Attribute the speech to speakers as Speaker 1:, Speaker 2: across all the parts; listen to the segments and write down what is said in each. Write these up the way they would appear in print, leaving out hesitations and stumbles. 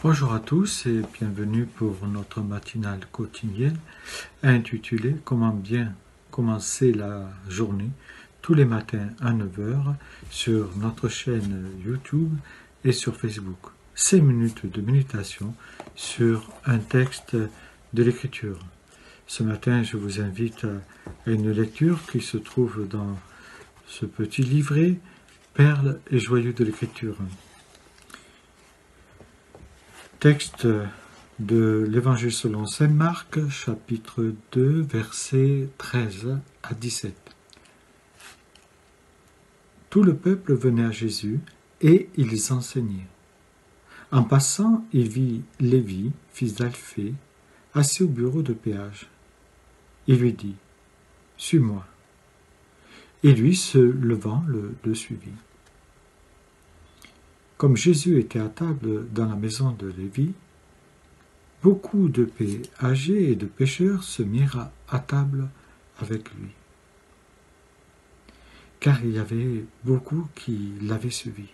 Speaker 1: Bonjour à tous et bienvenue pour notre matinale quotidienne intitulée Comment bien commencer la journée tous les matins à 9 heures sur notre chaîne YouTube et sur Facebook. 5 minutes de méditation sur un texte de l'Écriture. Ce matin, je vous invite à une lecture qui se trouve dans ce petit livret Perles et joyaux de l'Écriture. Texte de l'Évangile selon saint Marc, chapitre 2, versets 13 à 17. Tout le peuple venait à Jésus et ils enseignaient. En passant, il vit Lévi, fils d'Alphée, assis au bureau de péage. Il lui dit « Suis-moi ». Et lui, se levant, le suivit. Comme Jésus était à table dans la maison de Lévi, beaucoup de péagers et de pêcheurs se mirent à table avec lui, car il y avait beaucoup qui l'avaient suivi.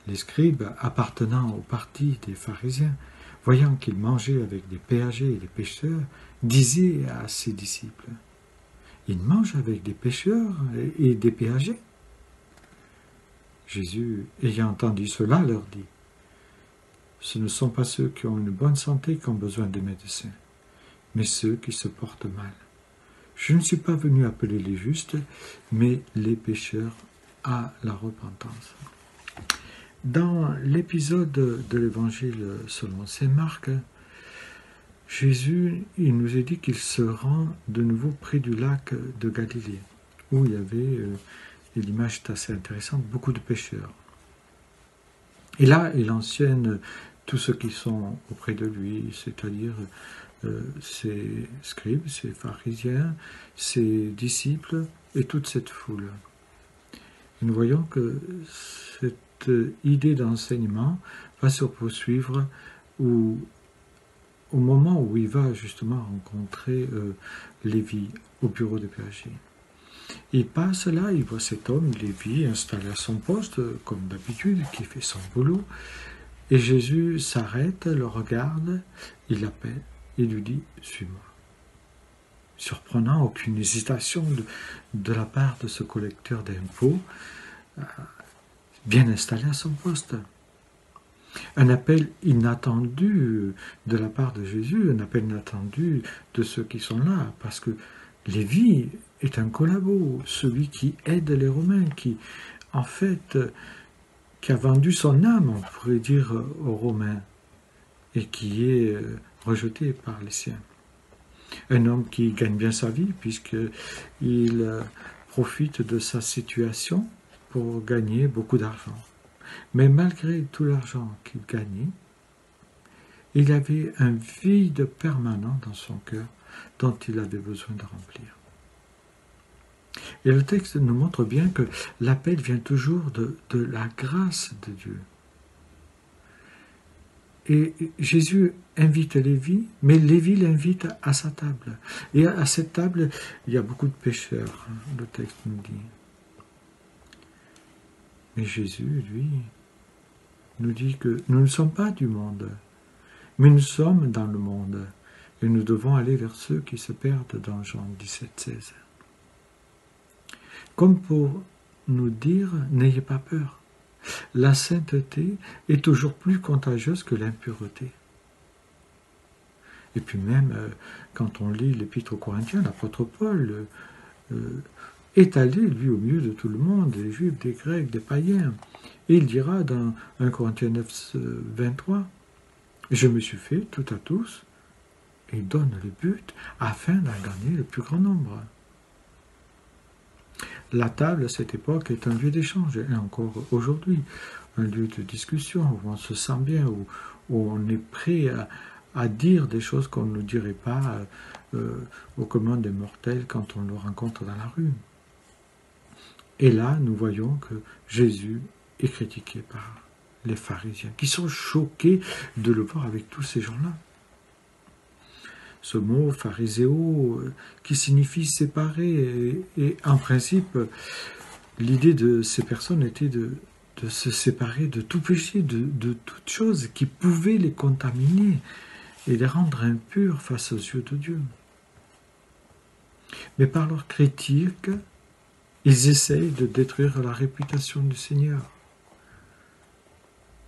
Speaker 1: Les scribes appartenant au parti des pharisiens, voyant qu'il mangeait avec des péagers et des pêcheurs, disaient à ses disciples « Il mange avec des pêcheurs et des péagers ?» Jésus, ayant entendu cela, leur dit « Ce ne sont pas ceux qui ont une bonne santé qui ont besoin de médecins, mais ceux qui se portent mal. Je ne suis pas venu appeler les justes, mais les pécheurs à la repentance. » Dans l'épisode de l'Évangile selon saint Marc, Jésus il nous est dit qu'il se rend de nouveau près du lac de Galilée, où il y avait... Et l'image est assez intéressante, beaucoup de pêcheurs. Et là, il enseigne tous ceux qui sont auprès de lui, c'est-à-dire ses scribes, ses pharisiens, ses disciples et toute cette foule. Et nous voyons que cette idée d'enseignement va se poursuivre au moment où il va justement rencontrer Lévi au bureau de péager. Il passe là, il voit cet homme, Lévi, installé à son poste, comme d'habitude, qui fait son boulot. Et Jésus s'arrête, le regarde, il l'appelle, il lui dit « Suis-moi ». Surprenant, aucune hésitation de la part de ce collecteur d'impôts, bien installé à son poste. Un appel inattendu de la part de Jésus, un appel inattendu de ceux qui sont là, parce que Lévi est un collabo, celui qui aide les Romains, qui a vendu son âme, on pourrait dire, aux Romains, et qui est rejeté par les siens. Un homme qui gagne bien sa vie, puisqu'il profite de sa situation pour gagner beaucoup d'argent. Mais malgré tout l'argent qu'il gagnait, il avait un vide permanent dans son cœur dont il avait besoin de remplir. Et le texte nous montre bien que l'appel vient toujours de la grâce de Dieu. Et Jésus invite Lévi, mais Lévi l'invite à sa table. Et à cette table, il y a beaucoup de pécheurs, le texte nous dit. Mais Jésus, lui, nous dit que nous ne sommes pas du monde, mais nous sommes dans le monde. Et nous devons aller vers ceux qui se perdent dans Jean 17, 16. Comme pour nous dire, n'ayez pas peur. La sainteté est toujours plus contagieuse que l'impureté. Et puis même, quand on lit l'Épître aux Corinthiens, l'apôtre Paul est allé, lui, au milieu de tout le monde, des Juifs, des Grecs, des païens. Et il dira dans 1 Corinthiens 9, 23, « Je me suis fait tout à tous, et donne le but afin d'en gagner le plus grand nombre. » La table, à cette époque, est un lieu d'échange, et encore aujourd'hui, un lieu de discussion, où on se sent bien, où on est prêt à dire des choses qu'on ne dirait pas au commun des mortels quand on le rencontre dans la rue. Et là, nous voyons que Jésus est critiqué par les pharisiens, qui sont choqués de le voir avec tous ces gens-là. Ce mot phariséo qui signifie séparer, et en principe, l'idée de ces personnes était de de se séparer de tout péché, de toute chose qui pouvait les contaminer et les rendre impurs face aux yeux de Dieu. Mais par leur critique, ils essayent de détruire la réputation du Seigneur.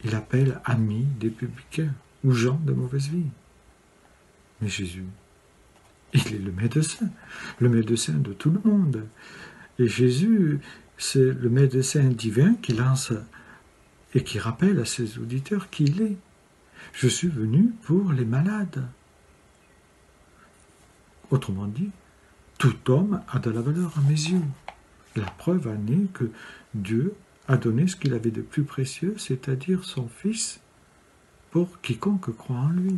Speaker 1: Ils appellent amis des publicains ou gens de mauvaise vie. Mais Jésus, il est le médecin de tout le monde. Et Jésus, c'est le médecin divin qui lance et qui rappelle à ses auditeurs qui il est. Je suis venu pour les malades. Autrement dit, tout homme a de la valeur à mes yeux. La preuve en est que Dieu a donné ce qu'il avait de plus précieux, c'est-à-dire son Fils, pour quiconque croit en lui.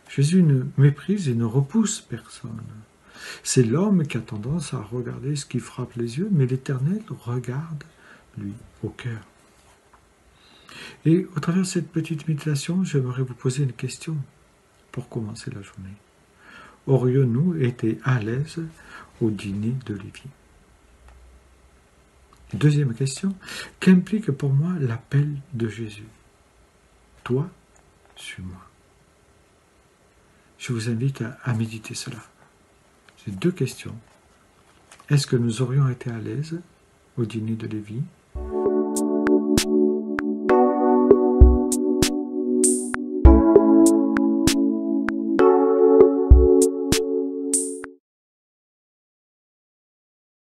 Speaker 1: Jésus ne méprise et ne repousse personne. C'est l'homme qui a tendance à regarder ce qui frappe les yeux, mais l'Éternel regarde, lui, au cœur. Et au travers de cette petite méditation, j'aimerais vous poser une question pour commencer la journée. Aurions-nous été à l'aise au dîner de Lévi? Deuxième question, qu'implique pour moi l'appel de Jésus? Toi, suis-moi. Je vous invite à méditer cela. J'ai deux questions. Est-ce que nous aurions été à l'aise au dîner de Lévi?